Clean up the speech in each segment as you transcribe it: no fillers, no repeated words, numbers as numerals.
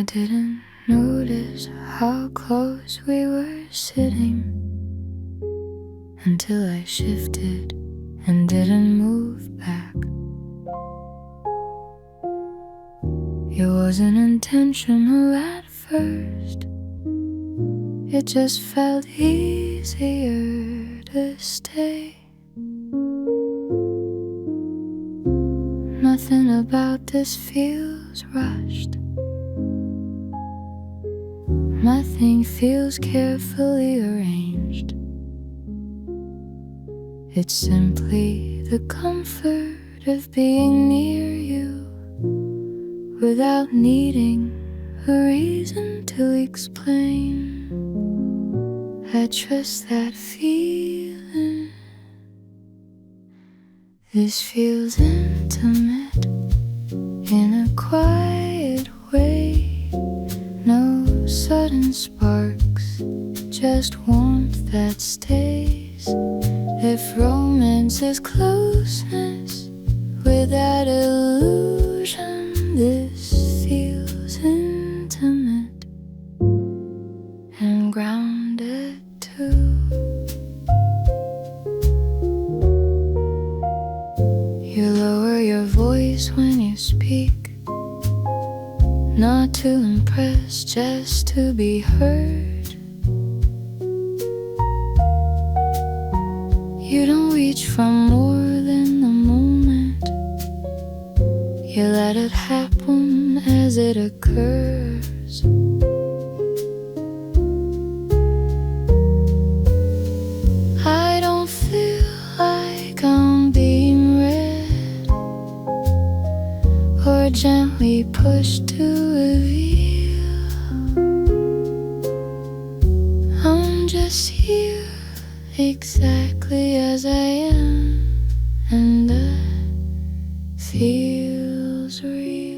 didn't notice how close we were sitting until I shifted and didn't move back. It wasn't intentional at first, it just felt easier to stay. Nothing about this feels rushed. Nothing feels carefully arranged. It's simply the comfort of being near you without needing a reason to explain. I trust that feeling. This feels intimate in a quiet way. No sudden sparks, just warmth that stays. If romance is closeness without illusion, this feels intimate and grounded too. You lower your voice when you speak, not to impress, just to be heard. You don't reach for more than the moment. You let it happen as it occurs. I don't feel like I'm being read or gently pushed to reveal. I'm just here exactly as I am, and that feels real.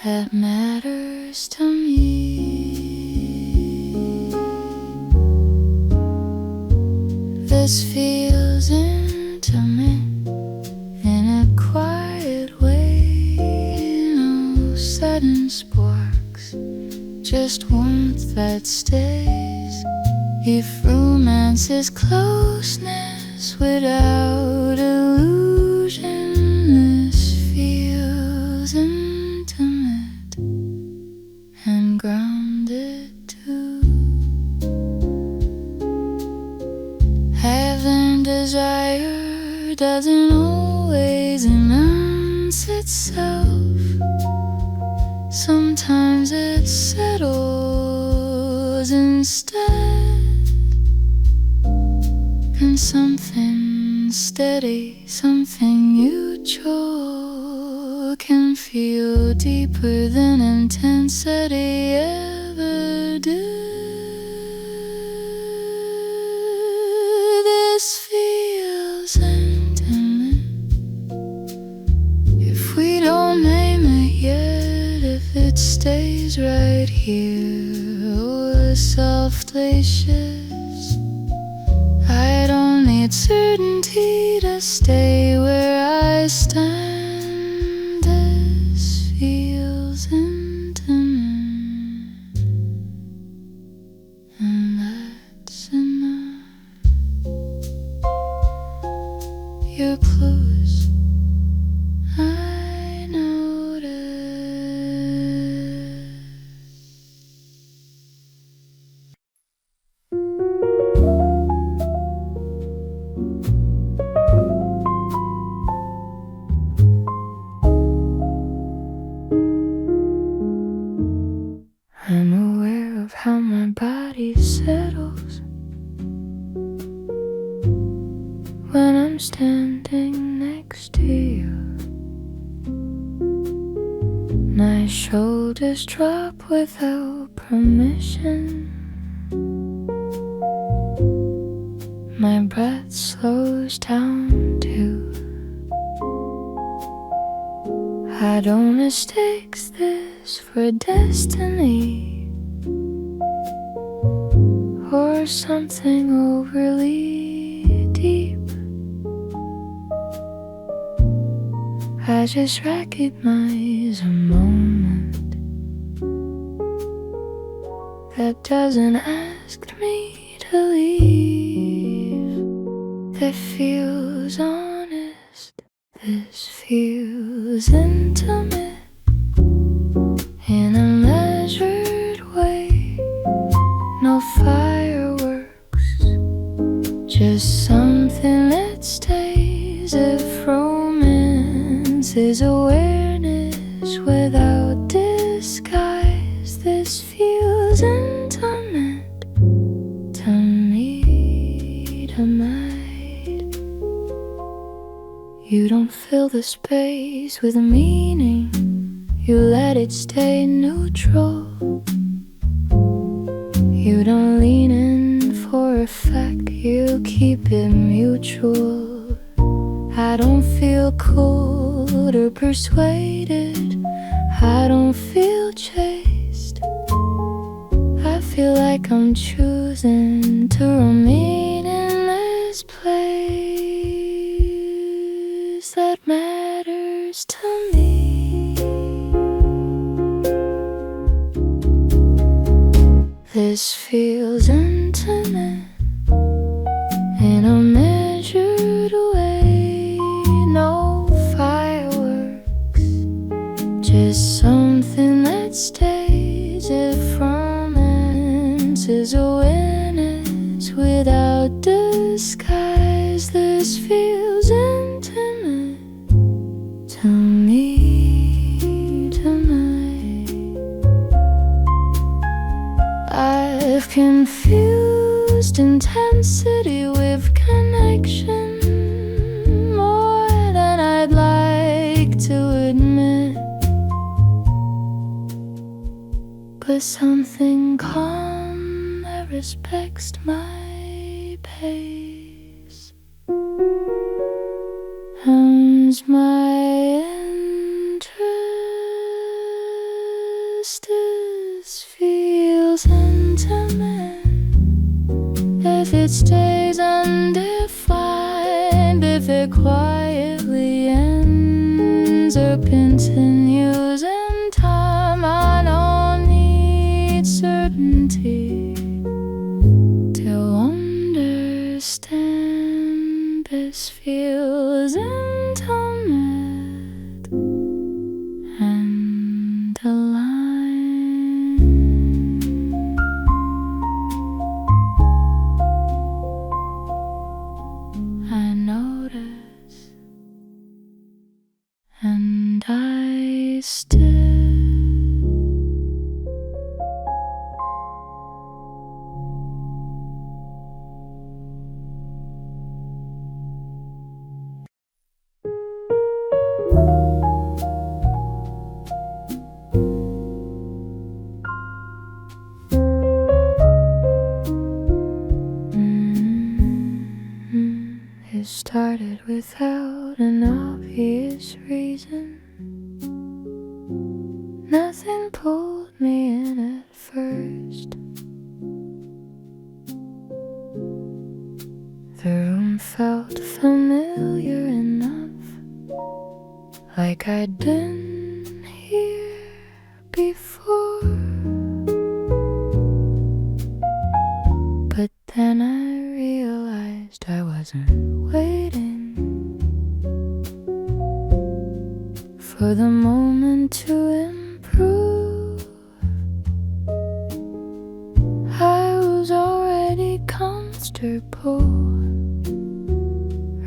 That matters to me. This feels intimate in a quiet way. No sudden sparks, just warmth that stays. If romance is closeness without illusion, this feels intimate and grounded too. Having desire doesn't always announce itself. Sometimes it settles instead, and something steady, something mutual can feel deeper than intensity ever did. This feels intimate if we don't name it yet. If it stays right here or softly shifts, I don't need certainty to stay where I stand. This feels intimate, and that's enough. You're close, I notice. I'm aware of how my body settles when I'm standing next to you. My shoulders drop without permission. My breath slows down too. I don't mistake this for destiny or something overly deep. I just recognize a moment that doesn't ask me to leave, that feels honest, this feels intimate in a measured way. No fireworks, just something that stays. If romance is awareness without disguise, this feels intimate to me tonight. You don't fill the space with meaning, you let it stay neutral. You don't lean in for effect, you keep it mutual. I don't feel cold or persuaded, I don't feel chased. I feel like I'm choosing to remain in this place that matters to me. This feels intimate in a measured way. No fireworks, just something that stays. If romance is awareness without disguise, this feels intimate to me tonight. I've confused intensity with connection more than I'd like to admit, but something calm that respects my pace earns my interest. This feels intimate if it stays undefined, if it quietly ends or continues in time. I don't need certainty to understand. This feels intimate and aligned. I notice and I still. It started without an obvious reason. Nothing pulled me in at first. The room felt familiar enough, like I'd been here before. But then I realized I wasn't waiting for the moment to improve. I was already comfortable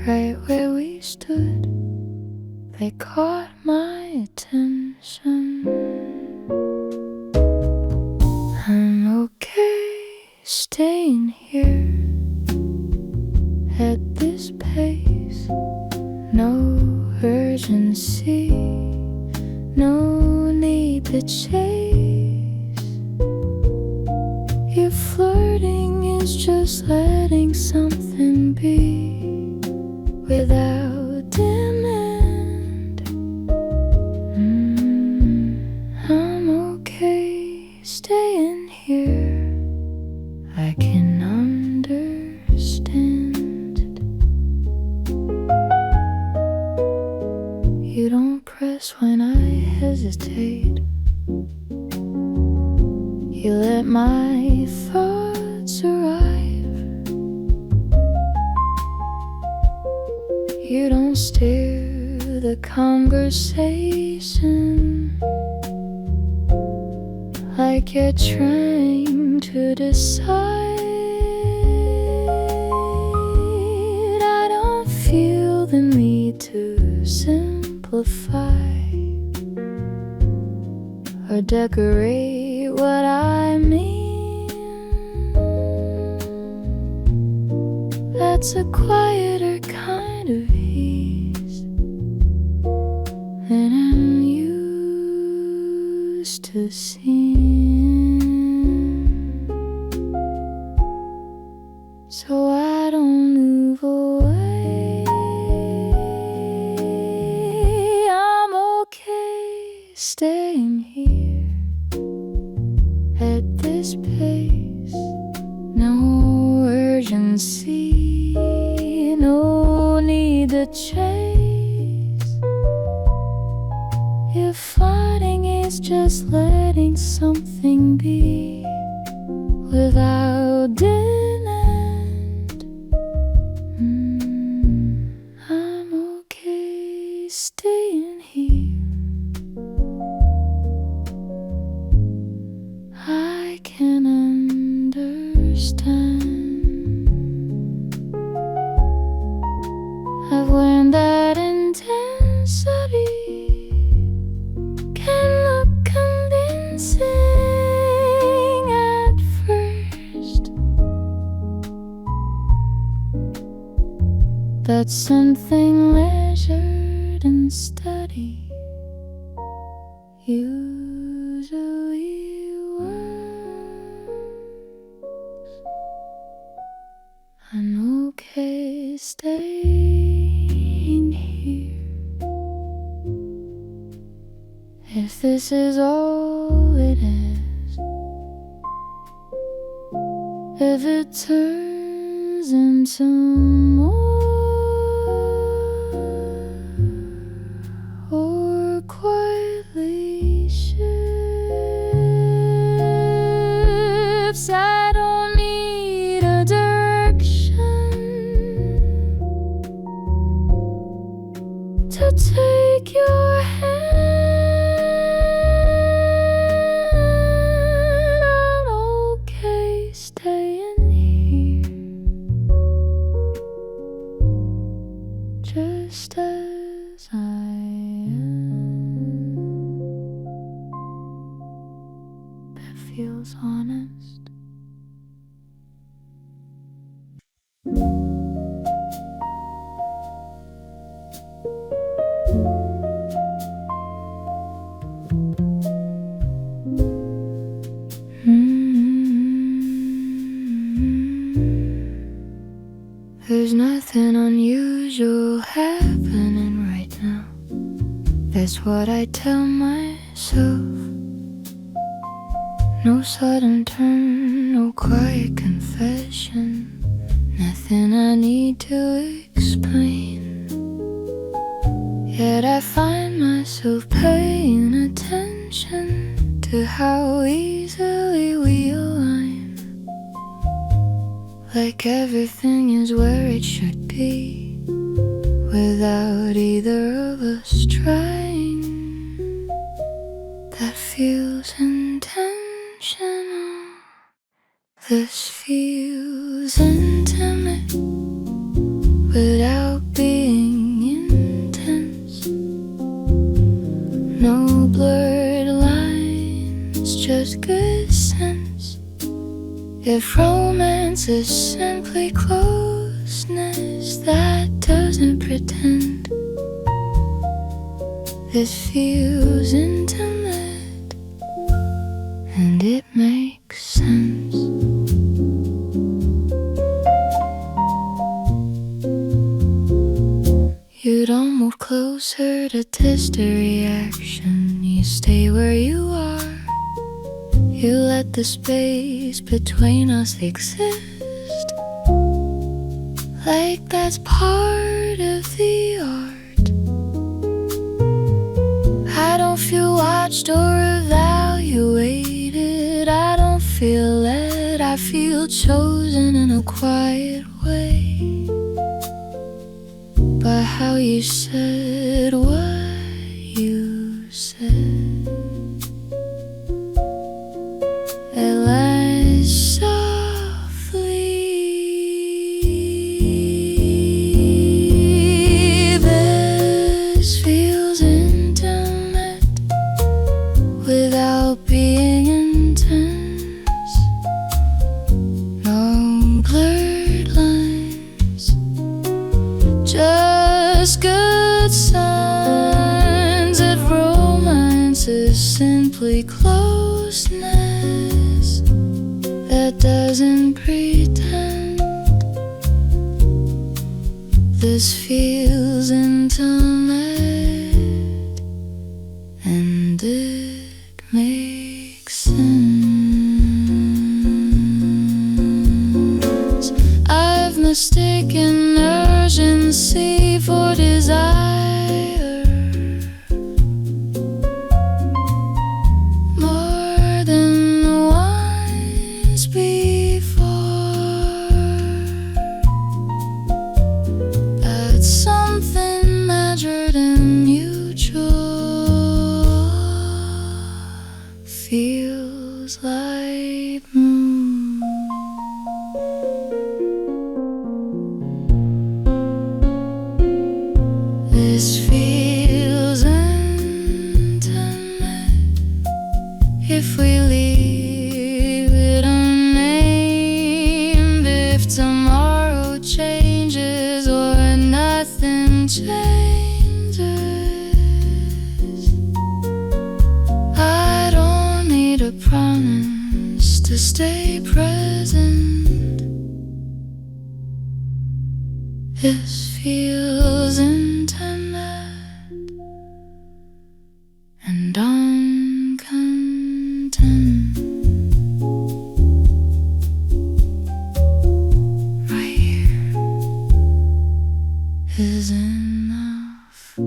right where we stood. They caught my attention. I'm okay staying here at this pace. No urgency, no need to chase. Your flirting is just letting something be without demand. You let my thoughts arrive. You don't steer the conversation like you're trying to decide. I don't feel the need to simplify or decorate what I mean. That's a quieter kind of ease than I'm used to seeing. So I don't move away. I'm okay staying here at this pace. No urgency, no need to chase. If fighting is just letting something be without an end, I'm okay staying here. I can understand. I've learned that intensity can look convincing at first, but something measured and steady usually works. I'm okay staying here. If this is all it is, if it turns into more or quietly shifts, I don't need a direction to take your hand. I'm okay staying here, just as I am. That feels honest. There's nothing unusual happening right now. That's what I tell myself. No sudden turn, no quiet confession, nothing I need to explain. Yet I find myself paying attention to how easily we align. Like everything is where it should be, without either of us trying. That feels intentional. This feels intimate without being intense. No blurred lines, just good sense. If romance is simply closeness that doesn't pretend, this feels intimate and it makes sense. You don't move closer to test a reaction. You stay where you are. You let the space between us exist, like that's part of the art. I don't feel watched or evaluated. I feel chosen in a quiet way by how you said what you said. At last, softly, this feels intimate without being intense. No blurred lines, just good signs that romance is simply closeness that doesn't pretend. This feels intimate, and it makes sense. I've mistaken urgency for desire, more than once before. That's something measured and mutual, feels like This feels intimate if we leave it unnamed. If tomorrow changes or nothing changes, I don't need a promise to stay present. This feels intimate, and I'm content. Right here is enough.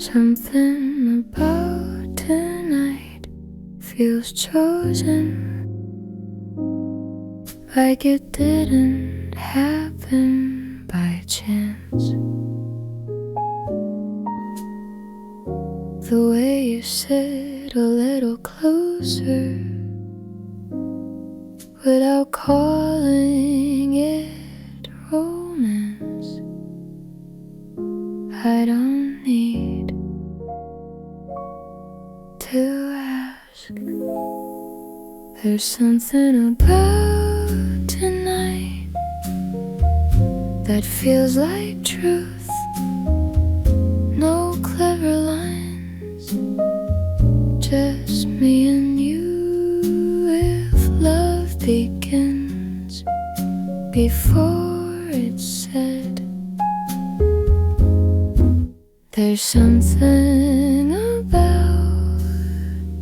Something about tonight feels chosen, like it didn't happen by chance. The way you sit a little closer without calling it romance. I don't need to ask. There's something about tonight that feels like truth. No clever lines, just me and you. If love begins before it's said, there's something about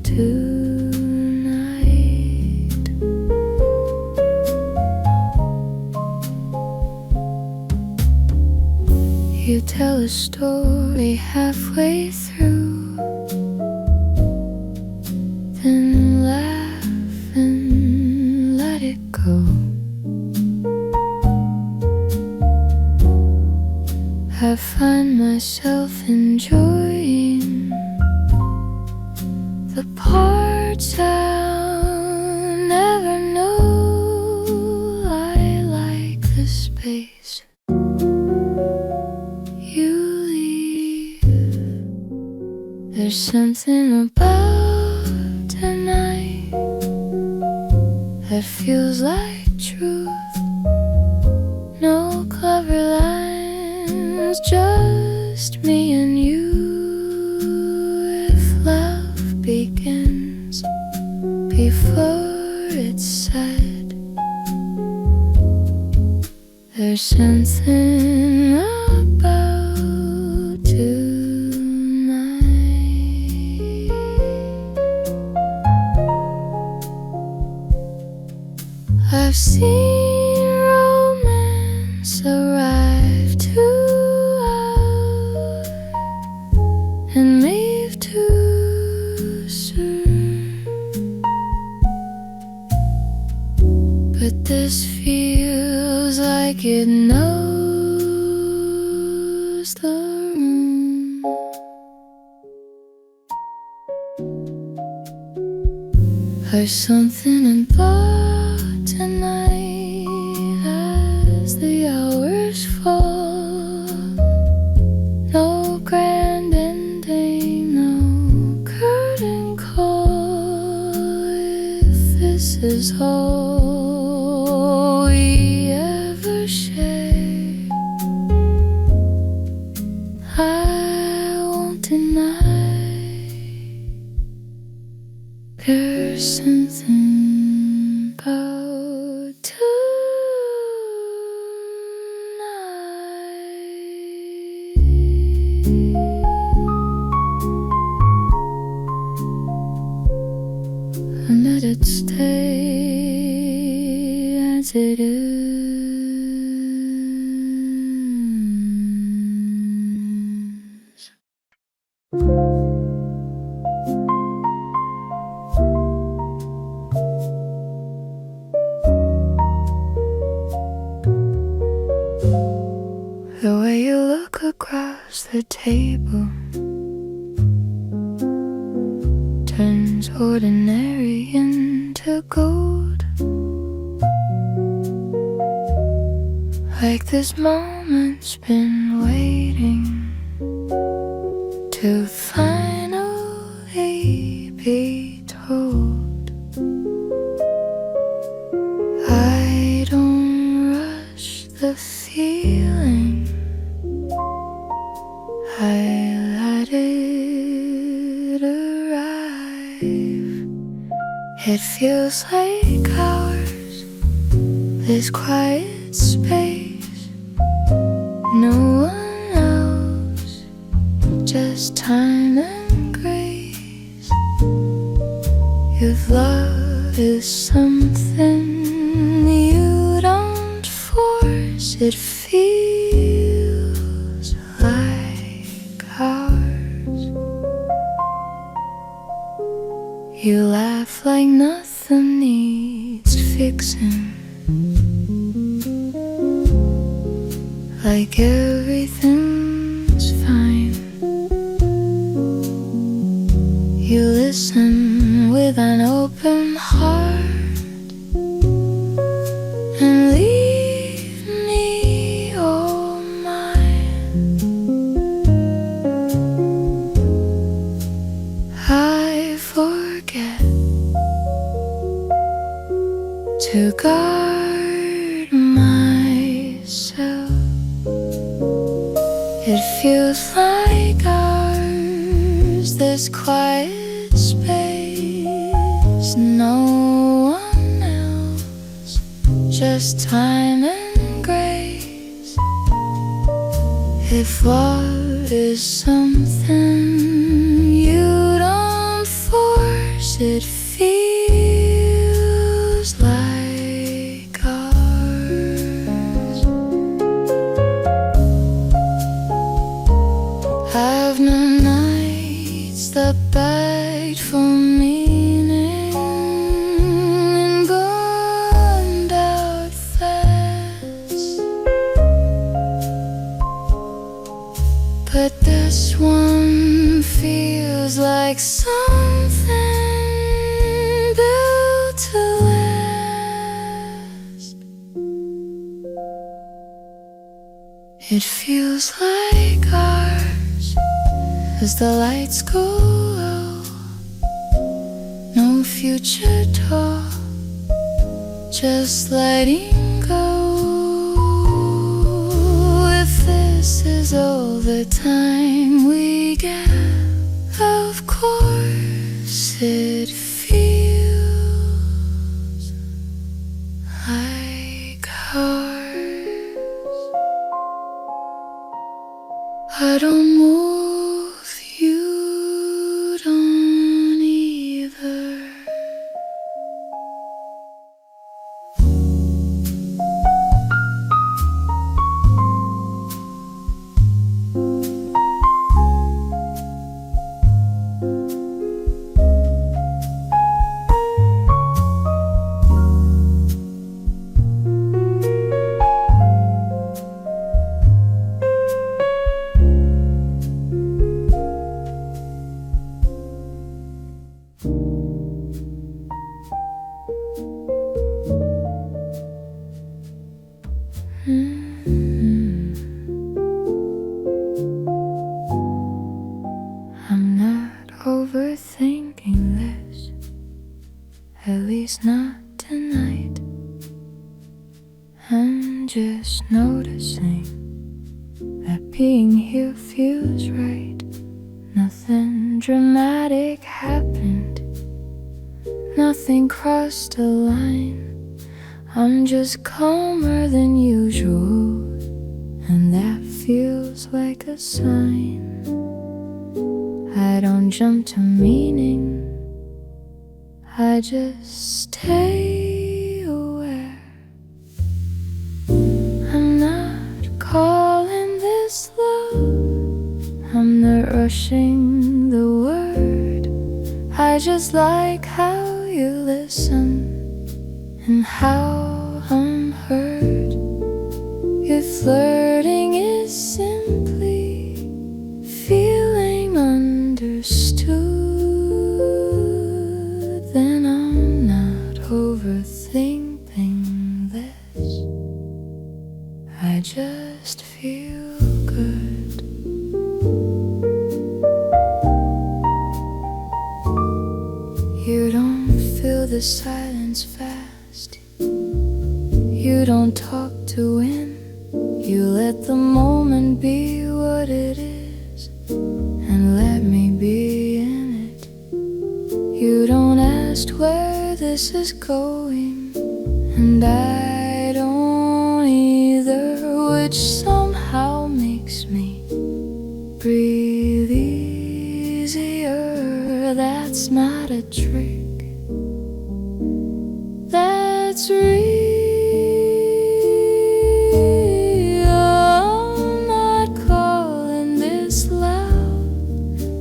tonight. You tell a story halfway through, then laugh and let it go. I find myself enjoying the parts I'll never know. I like the space you leave. There's something about tonight that feels like truth. No clever lines, just me and you. If love begins before it's said, there's something about tonight. and leave too soon. But this feels like it knows the room. There's something about tonight as the hours fall. No grand ending, no curtain call. If this is all we ever share, I won't deny. There's something about tonight. And let it stay as it is. The way you look across the table turns ordinary into gold. Like this moment's been waiting to finally be told. I don't rush the feeling, I let it arrive. It feels like hours, this quiet space. No one else, just time and grace. If love is something you don't force, it feels like ours. You laugh like nothing needs fixing, like everything's fine. You listen with an open heart and leave me all mine. I forget to guard myself. It feels like ours, this quiet space. No one else, just time and grace. If love is something you don't force, it feels like ours. I've known nights that begged for meaning and burned out fast. But this one feels like something built to last. It feels like ours as the lights go out. No future talk, just letting go. If this is all the time we get, of course it feels like ours. I don't move, you don't either. place, not tonight. I'm just noticing that being here feels right. Nothing dramatic happened, nothing crossed a line. I'm just calmer than usual, and that feels like a sign. I don't jump to meaning, I just stay aware. I'm not calling this love, I'm not rushing the word. I just like how you listen and how I'm heard. If flirting is simply feeling understood, then I'm not overthinking this. I just feel good. You don't fill the silence fast, you don't talk to win. You let the moment be what it is, and let me be in it. You don't ask where this is going, and I don't either, which somehow makes me breathe easier. That's not a trick, that's real.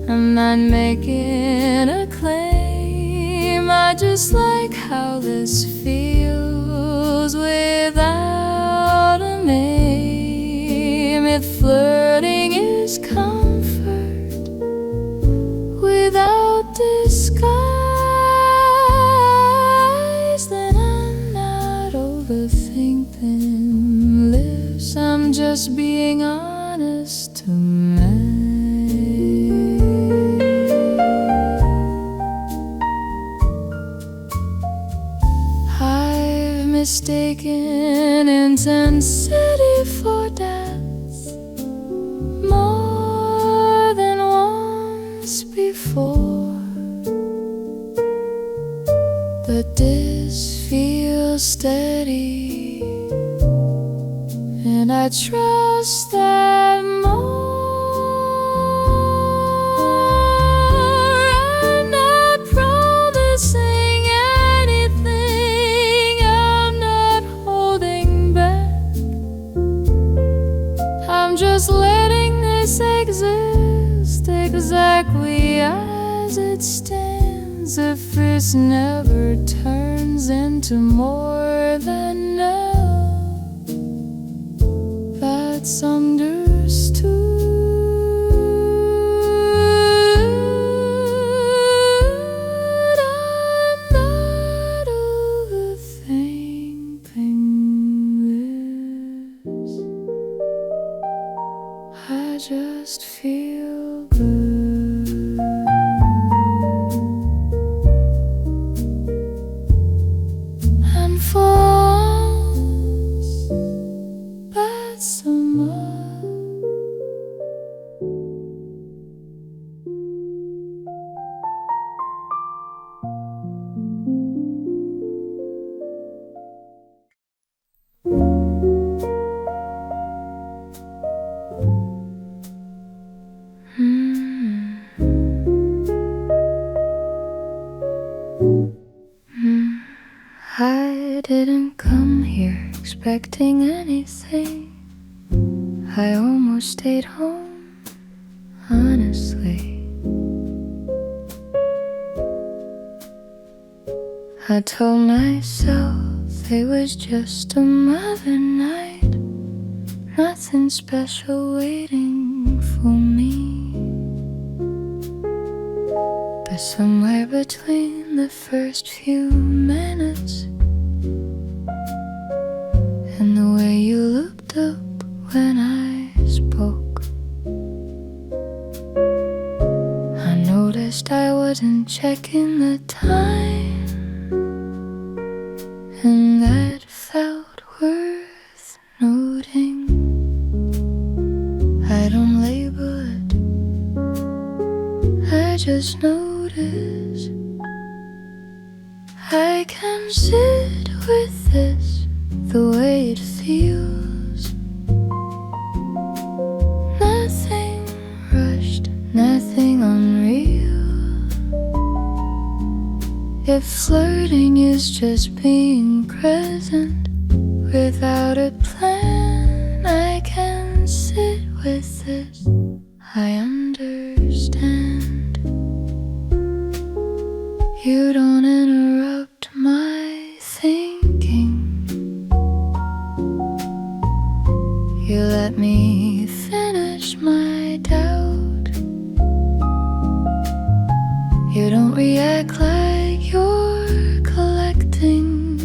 I'm not making a claim, I just like how this feels without a name. If flirting is comfort without disguise, then I'm not overthinking this. I'm just being honest tonight. Mistaken intensity for depth more than once before, but this feels steady, and I trust that more. I'm not promising just letting this exist exactly as it stands. If this never turns into more than now, that's understood. I'm not overthinking this. I just feel good. And for once, that's so much. I didn't come here expecting anything. I almost stayed home, honestly. I told myself it was just another night, nothing special waiting for me. But somewhere between the first few minutes and the way you looked up when I spoke, I noticed I wasn't checking the time, I just notice I can sit with this, the way it feels. Nothing rushed, nothing unreal. If flirting is just being present without a plan, I can sit with this. I understand. You don't interrupt my thinking. You let me finish my doubt. You don't react like you're collecting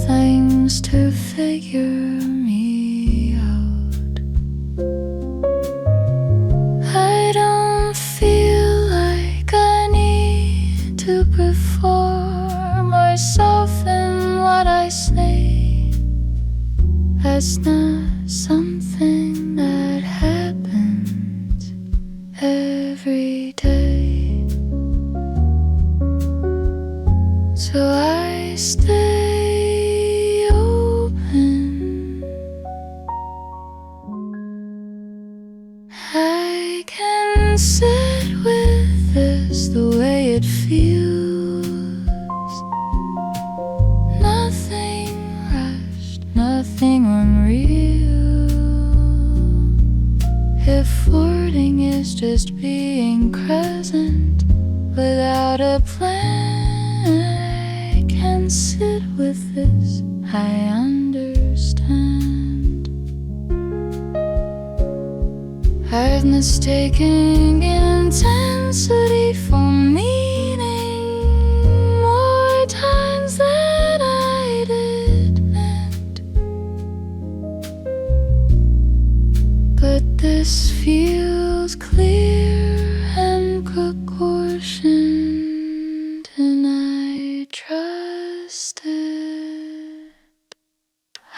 things to figure me out. I don't feel like I need to perform or soften what I say. That's not something that happens every day. So I stay open. I can sit with this, the way it feels. Nothing rushed, nothing unreal. If flirting is just being present without a plan, I can sit with this. I understand. I've mistaken intensity for meaning more times than I'd admit. But this feels clear and proportioned, and I trust it.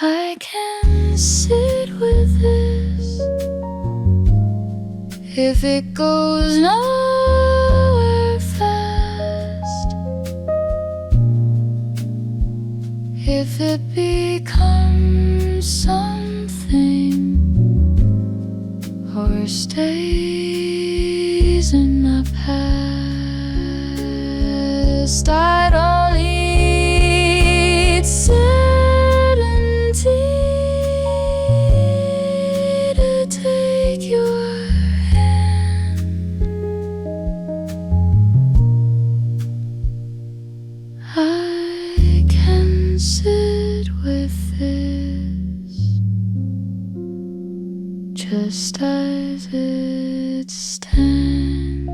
I can sit with this. If it goes nowhere fast, if it becomes something or stays in the past, I don't need certainty to take your hand. I can sit with this just as it stands.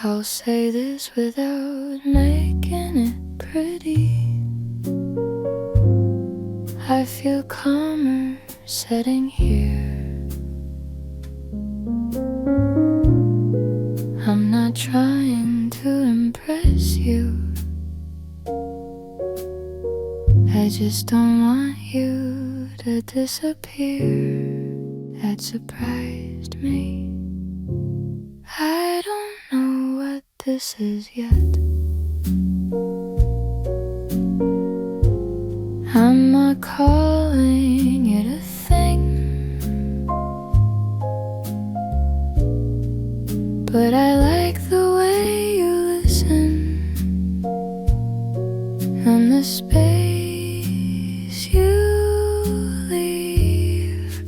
I'll say this without making it pretty. I feel calmer sitting here. I'm not trying to impress you. I just don't want you to disappear. That surprised me. I don't know what this is yet. I'm not calling it a thing, but I like the way you listen and the space you leave.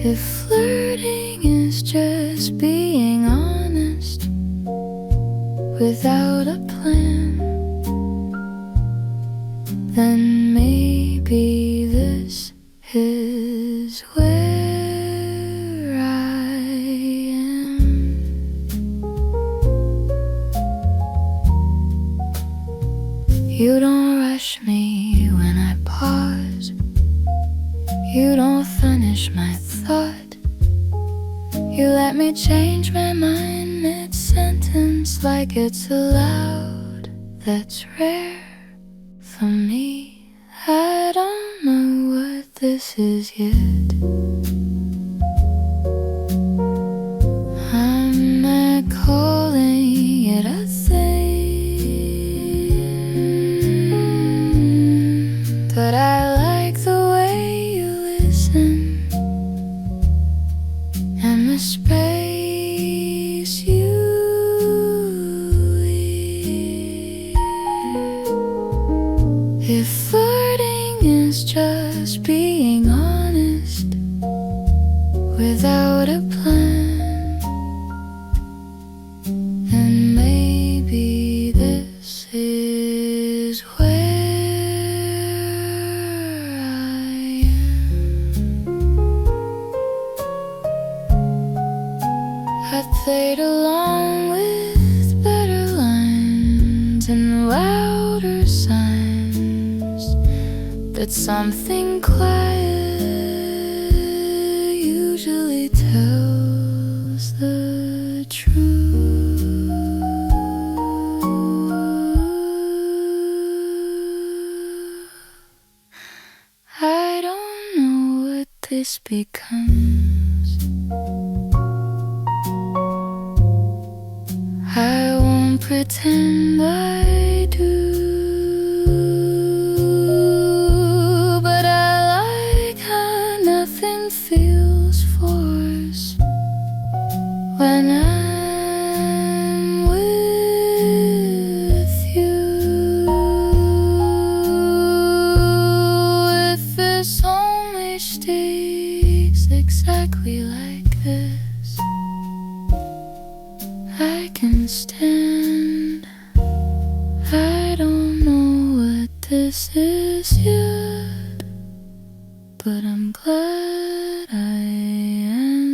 If flirting is just being honest without a plan, then maybe this is where I am. You don't rush me when I pause. You don't thunder finish my thought. You let me change my mind mid-sentence like it's allowed. That's rare for me. I don't know what this is yet. I'm not calling it a thing, but I like the way you listen and the space you leave. If flirting is just being honest without a plan, then maybe this is where I am. I played along with better lines and louder signs, but something quiet usually tells the truth. I don't know what this becomes. I won't pretend I do, but I like how nothing feels forced when I'm with you. If this only stays exactly like this, I can stand. I don't know what this is yet, but I'm glad I am.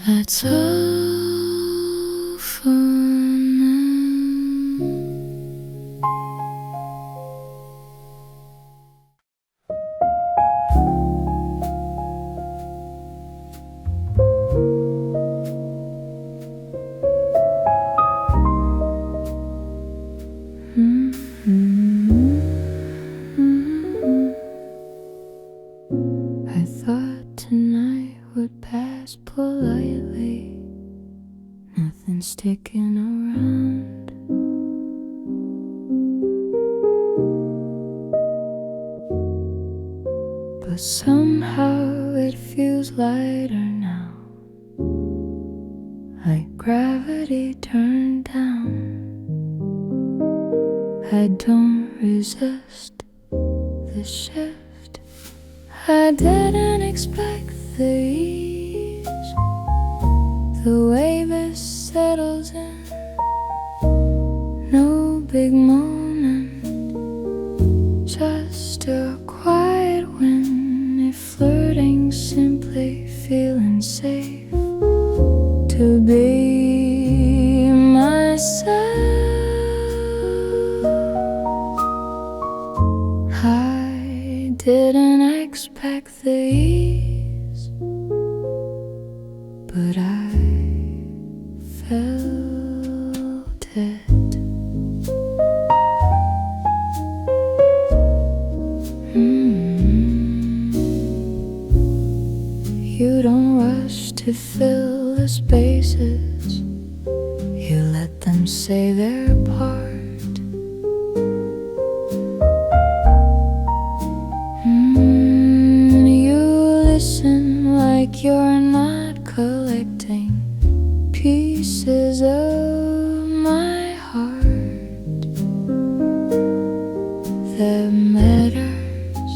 That's all for now. I thought tonight would pass politely, nothing sticking around. But somehow it feels lighter now, like gravity turned down. I don't resist the shift. I didn't expect the ease, the way this settles in. No big moment, just a quiet win. If flirting simply feeling safe to be myself, I didn't expect the ease, but I felt it. You don't rush to fill the spaces, you let them say their part. Like you're not collecting pieces of my heart that matters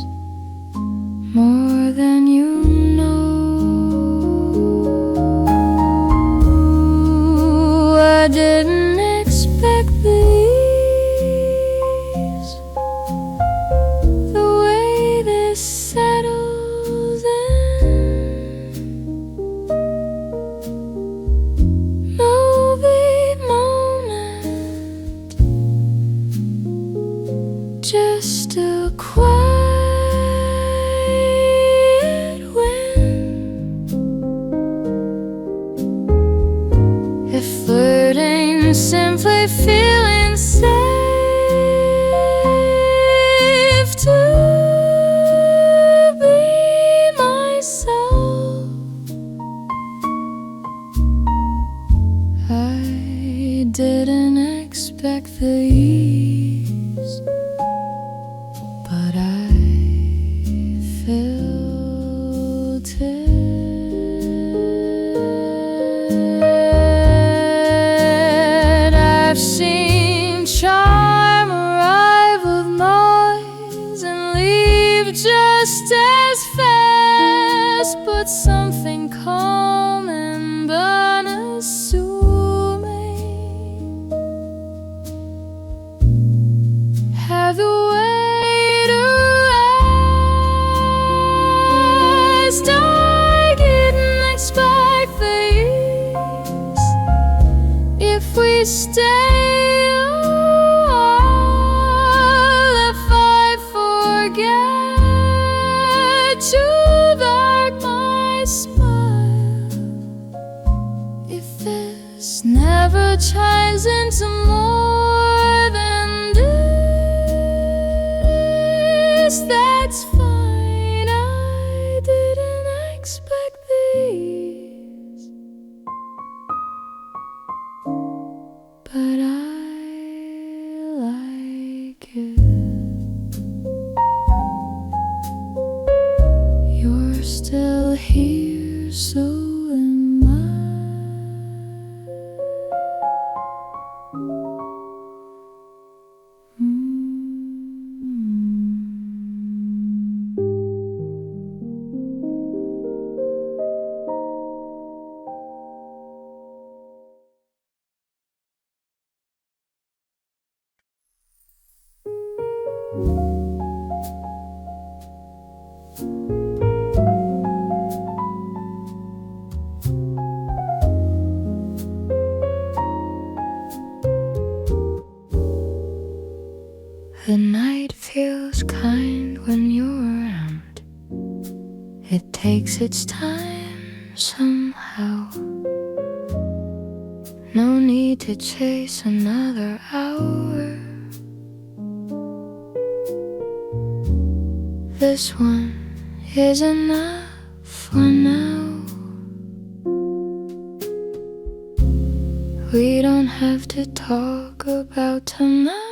more than you know. I didn't expect these, the way this settles in. just a quiet wind. If flirting simply feeling safe to be myself, I didn't expect the ease, but I felt it. I've seen charm arrive with noise and leave just as fast, but something calm and unassuming have the way to last. I didn't expect these. If we stay a while, if I forget to dark my smile, if this never turns into more than this, that's fine. I didn't expect these, but I like it. You're still here, so am I. The night feels kind when you're around. It takes its time somehow. No need to chase another hour. This one is enough for now. We don't have to talk about tomorrow.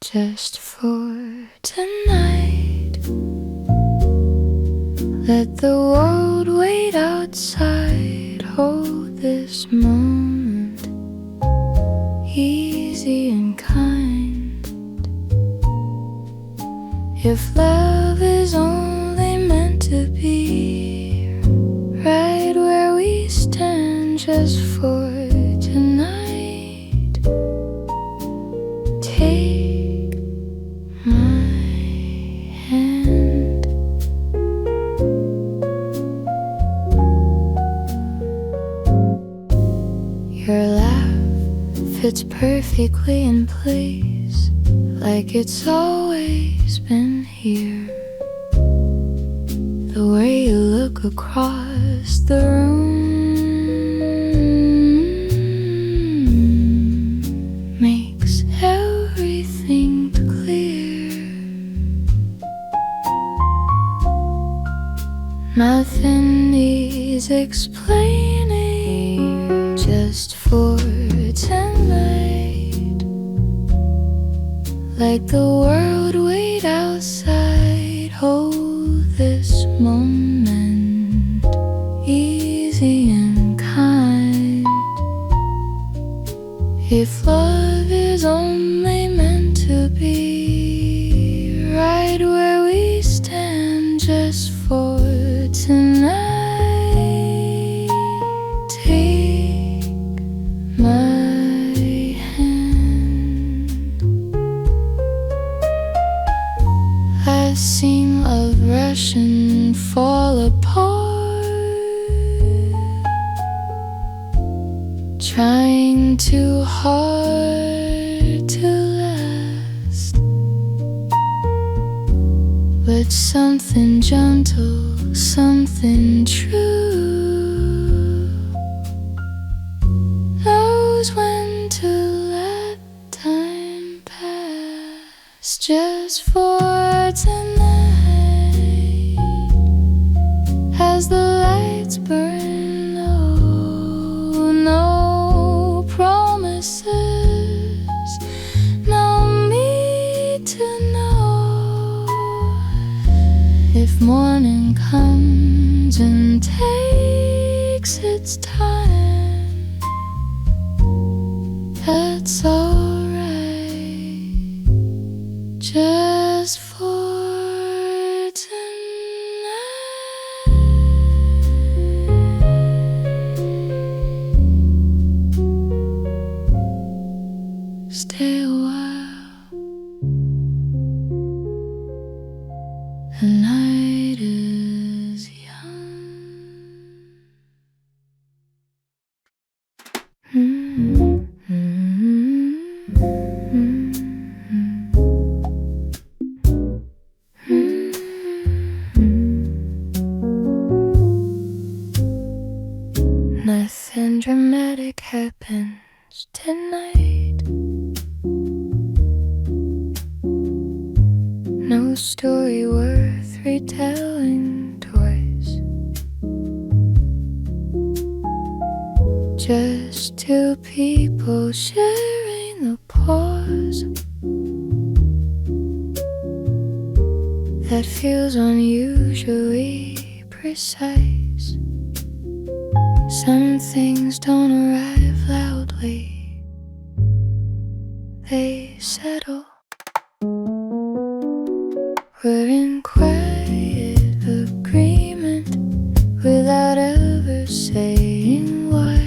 Just for tonight, let the world wait outside. Hold this moment, easy and kind. If love is only meant to be right where we stand, just for tonight, take my hand. Your laugh fits perfectly in place, like it's always been here. The way you look across the room makes everything clear. Nothing needs explaining, just for tonight. Like the world wait outside. Hold this moment, easy and kind. If love is only meant to be right where we stand, just for tonight, take my hand. I've seen love rush and fall apart, trying too hard to last. but something gentle, something true, knows when to let time pass just for tonight. As the lights burn low, no promises, no need to know if morning comes and takes its time. That's alright, just for tonight. Stay a while, the night is young. Nothing dramatic happens tonight. No story worth retelling twice. Just two people sharing the pause that feels unusually precise. Some things don't arrive loudly, they settle. We're in quiet agreement without ever saying why.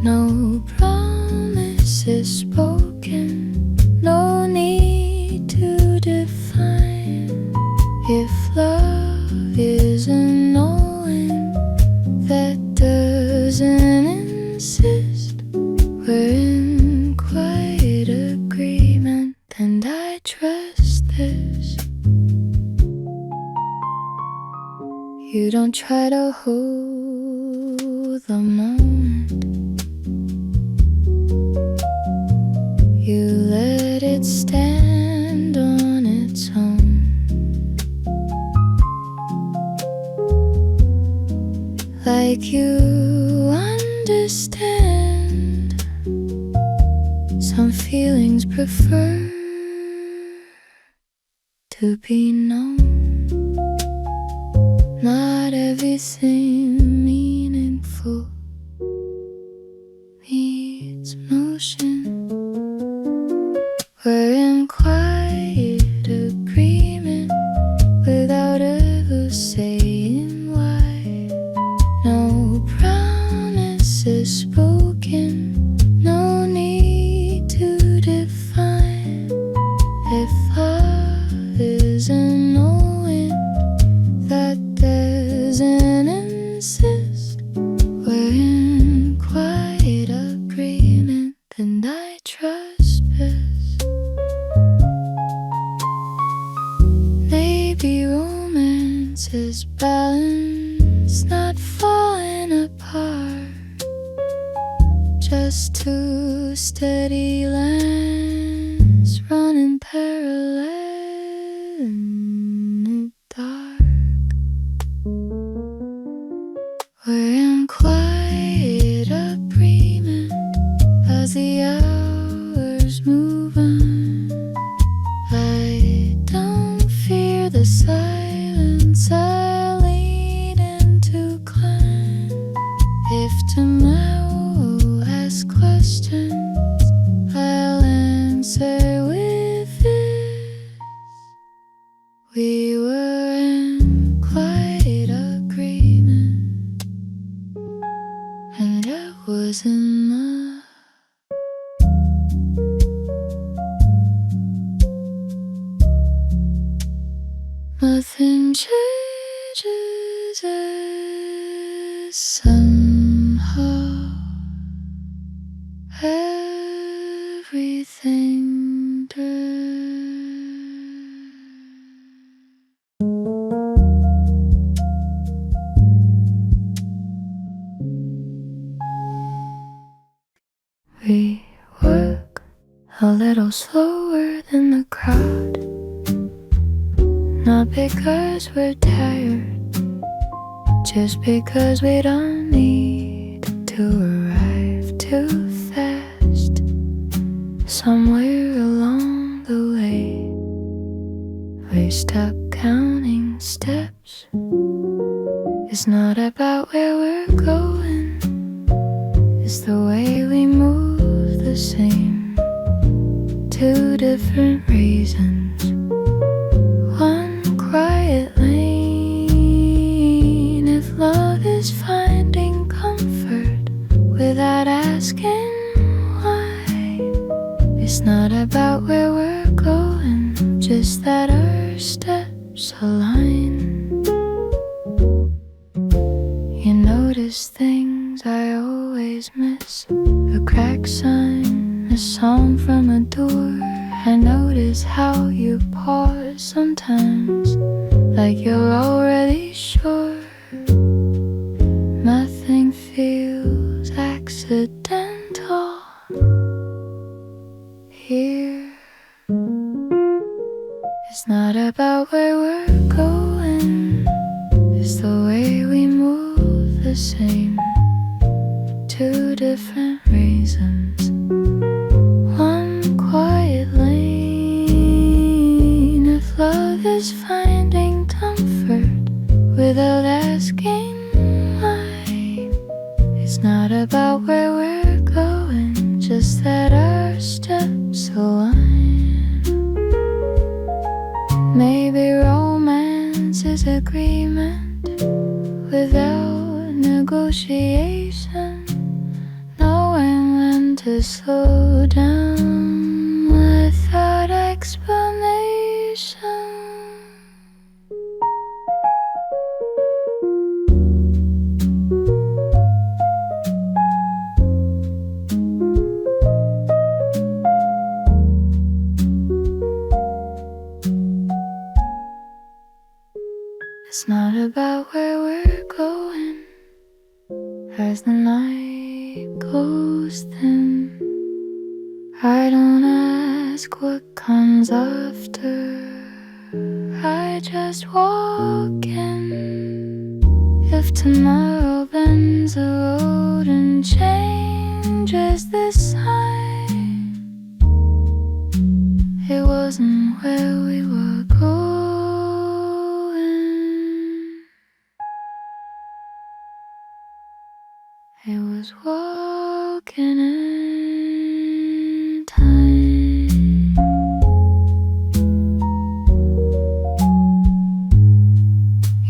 No promises spoken, no need to define. If love is a knowing that doesn't insist, we're in quiet agreement, and I trust this. You don't try to hold the moment, you let it stand on its own. Like you understand, some feelings prefer to be known. Not everything meaningful needs motion. We're in quiet agreement without ever saying why. No promises spoken, no need to define. If love is a knowing that doesn't insist, we're in quiet agreement, and I trust best. Maybe romance is balance, not falling apart, just two steady lines running parallel in the dark. We're in quiet agreement as the hours move on. I don't fear the silence, I lean in to climb. If tomorrow asks questions, I'll answer with this. We were in quiet agreement, and it was enough. Nothing changes as somehow everything turns. slower than the crowd. Not because we're tired, just because we don't need to arrive too fast. Somewhere along the way, we stop counting steps. It's not about where we're going, it's the way we move the same. Two different reasons, one quiet lane. If love is finding comfort without asking why, it's not about where we're going, just that our steps align. You notice things I always miss, a crack sign, a song from a door. I notice how you pause sometimes, like you're already sure. Nothing feels accidental here. It's not about where we're going, it's the way we move the same. Two different reasons, one quiet lane. If love is finding comfort without asking why, it's not about where we're going, just that our steps align. Maybe romance is agreement without negotiation, knowing when to slow down without explanation. It's not about where we're going, as the night goes thin. I don't ask what comes after, I just walk in. If tomorrow bends the road and changes the sign, it wasn't where we were going, it was walking in time.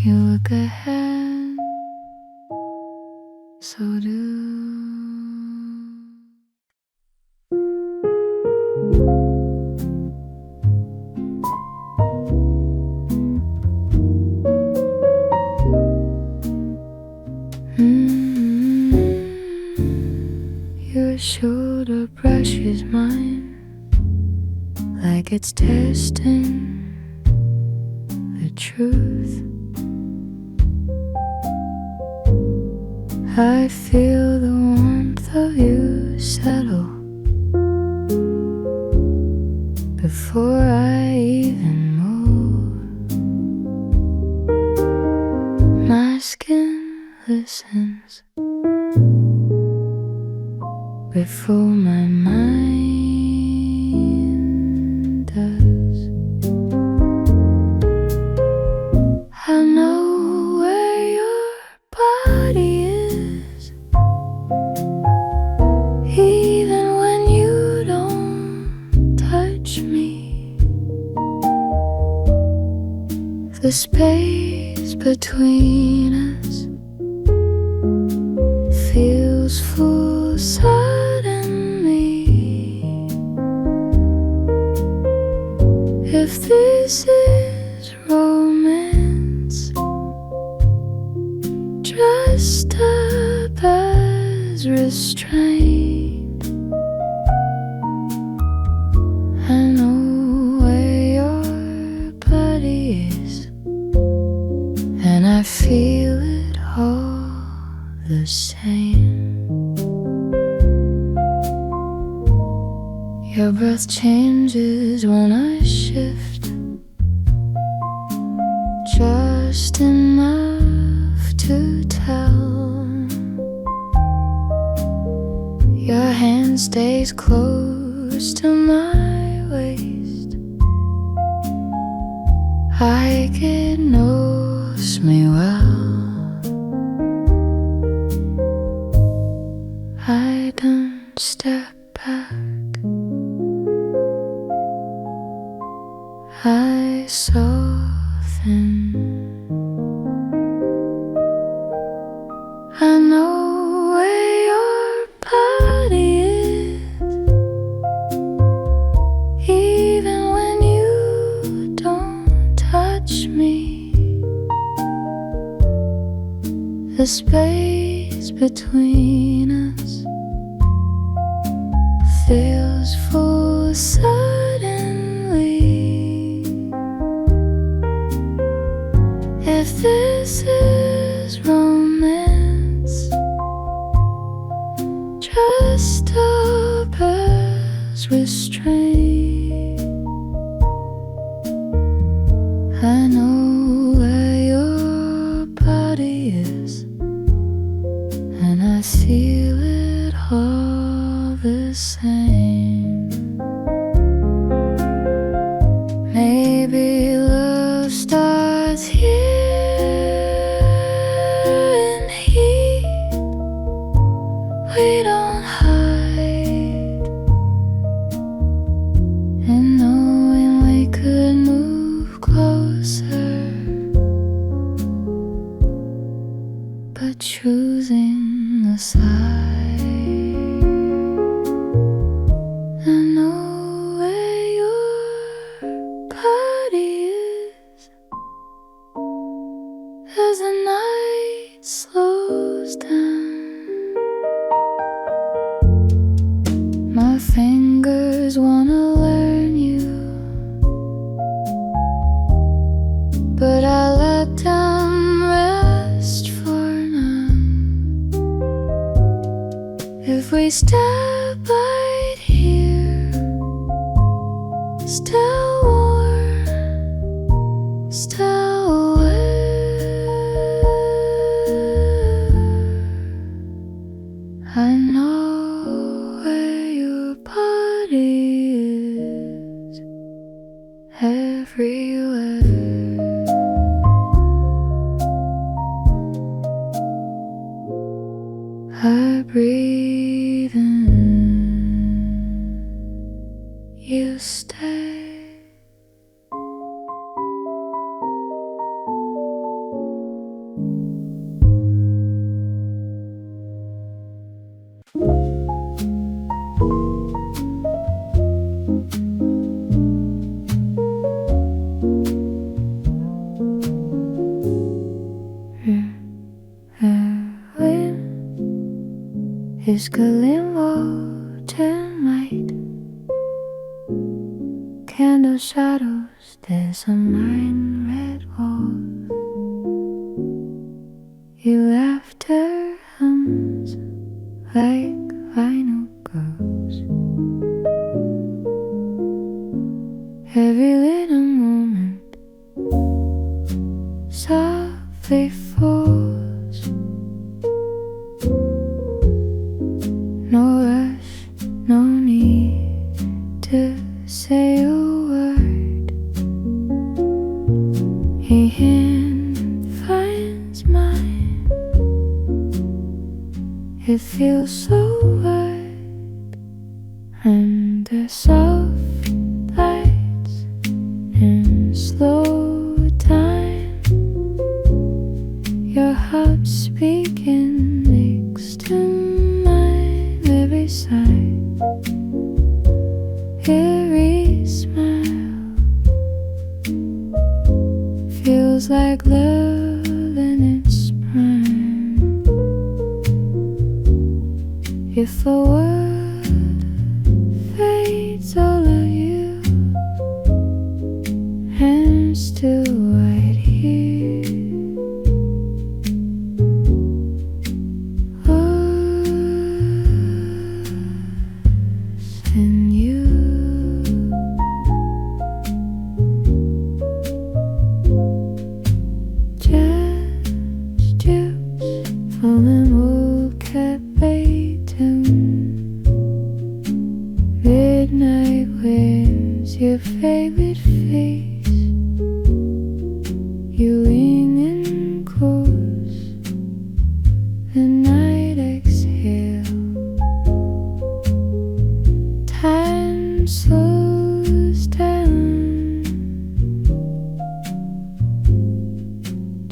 You look ahead, so do. Your shoulder brushes mine, like it's testing the truth. I feel the warmth of you settle before I even move. My skin listens before my mind does. I know where your body is, even when you don't touch me. The space between us feels full suddenly. If this is romance, dressed up as restraint, I know where your body is, and I feel it all the same. Your breath changes when I shift, just enough to tell. Your hand stays close to my waist, like it knows me well. I don't step back, I soften. I know where your body is, even when you don't touch me. The space between us feels full suddenly. If this is romance, just stop as restraint. I know where your body is, and I feel it all the same. Maybe love starts here in heat we don't hide, and knowing we could move closer, but choosing the side. I know where your body is as the night slows down. My fingers wanna learn you, but I let them rest for now. If we step right here, still warm, still aware, I know where your body is, everywhere. I breathe in, you stay. Wind is cooling water night, candle shadows, there's a mind red walls. Your laughter hums like vinyl goes. Every little moment softly falls. No rush, no need to say a word. Your hand finds mine, it feels so right under soft lights in slow time. Your heart speaking next to mine, every sigh, every smile feels like love in its prime. If a word fades, all of you, and still right here. Us and you.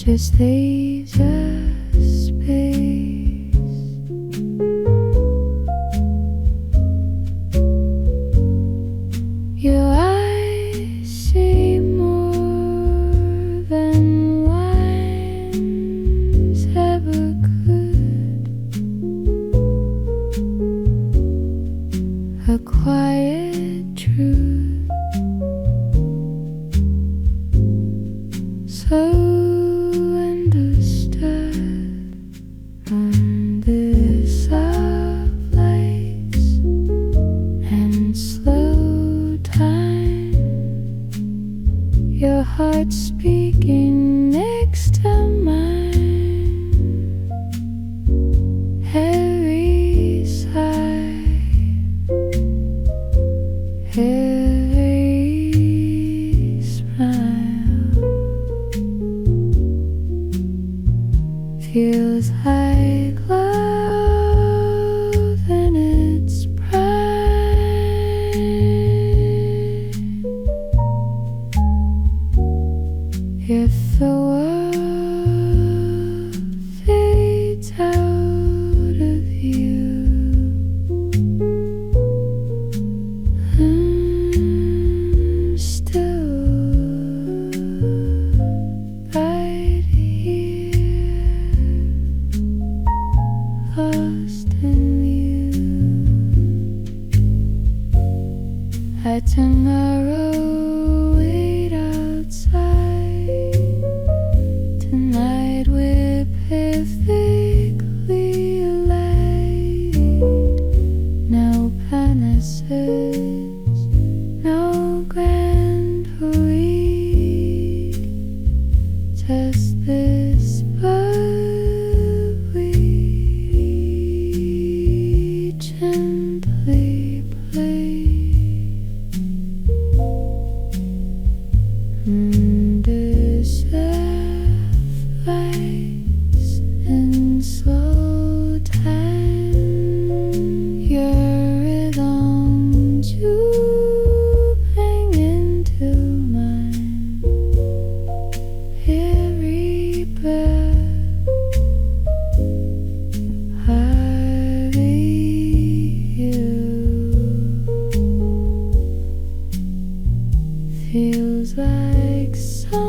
just leaves a space. Your eyes see more than wines ever could. A quiet truth, so understood on this soft lights and slow time. Your heart speaking next to mine. Every sigh, every smile feels like love in its prime. If the world fades out of view, I'm still right here, lost in you. Let tomorrow wait outside. Tonight we're perfectly aligned. No panaceas, no grand parade, just this bud we gently play. Under lights in slow time, your rhythms looping into mine. Every breath, hardly you, feels like some